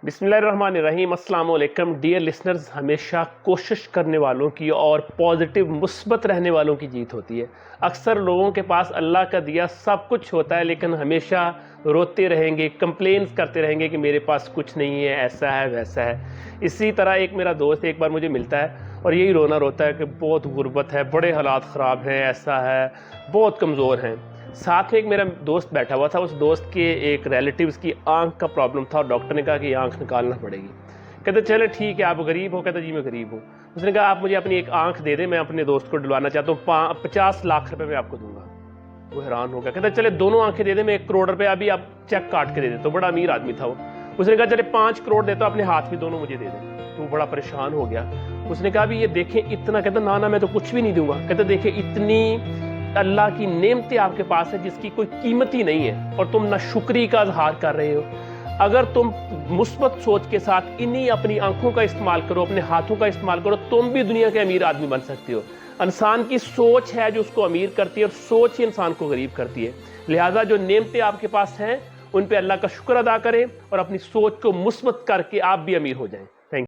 बिस्मिल्लाहिर्रहमानिर्रहीम। अस्सलाम वालेकुम डियर लिसनर्स। हमेशा कोशिश करने वालों की और पॉजिटिव मुस्बत रहने वालों की जीत होती है। अक्सर लोगों के पास अल्लाह का दिया सब कुछ होता है, लेकिन हमेशा रोते रहेंगे, कंप्लेंट्स करते रहेंगे कि मेरे पास कुछ नहीं है, ऐसा है वैसा है। इसी तरह एक मेरा दोस्त एक बार मुझे मिलता है और यही रोना रोता है कि बहुत गुर्बत है, बड़े हालात ख़राब हैं, ऐसा है, बहुत कमज़ोर हैं। साथ में एक मेरा दोस्त बैठा हुआ था। उस दोस्त के एक रिलेटिव्स की आंख का प्रॉब्लम था और डॉक्टर ने कहा कि ये आंख निकालना पड़ेगी। कहते चले ठीक है, आप गरीब हो? कहते जी मैं गरीब हूँ। उसने कहा आप मुझे अपनी एक आंख दे दें, मैं अपने दोस्त को डलवाना चाहता हूँ, 50 लाख रुपए मैं आपको दूंगा। वो हैरान हो गया, कहते चले दोनों आंखें दे दे, मैं 1 करोड़ रुपए अभी आप चेक काट के दे देता हूँ। बड़ा अमीर आदमी था वो। उसने कहा चले 5 करोड़ देता हूँ, अपने हाथ भी दोनों मुझे दे दें। तो वो बड़ा परेशान हो गया। उसने कहा भी ये देखें इतना, कहता ना ना मैं तो कुछ भी नहीं दूंगा। कहते देखें इतनी अल्लाह की नेमतें आपके पास है जिसकी कोई कीमत ही नहीं है और तुम ना शुक्री का इजहार कर रहे हो। अगर तुम मुस्बत सोच के साथ इन्हीं अपनी आंखों का इस्तेमाल करो, अपने हाथों का इस्तेमाल करो, तुम भी दुनिया के अमीर आदमी बन सकते हो। इंसान की सोच है जो उसको अमीर करती है और सोच ही इंसान को गरीब करती है। लिहाजा जो नेमतें आपके पास हैं उन पे अल्लाह का शुक्र अदा करें और अपनी सोच को मुस्बत करके आप भी अमीर हो जाएं।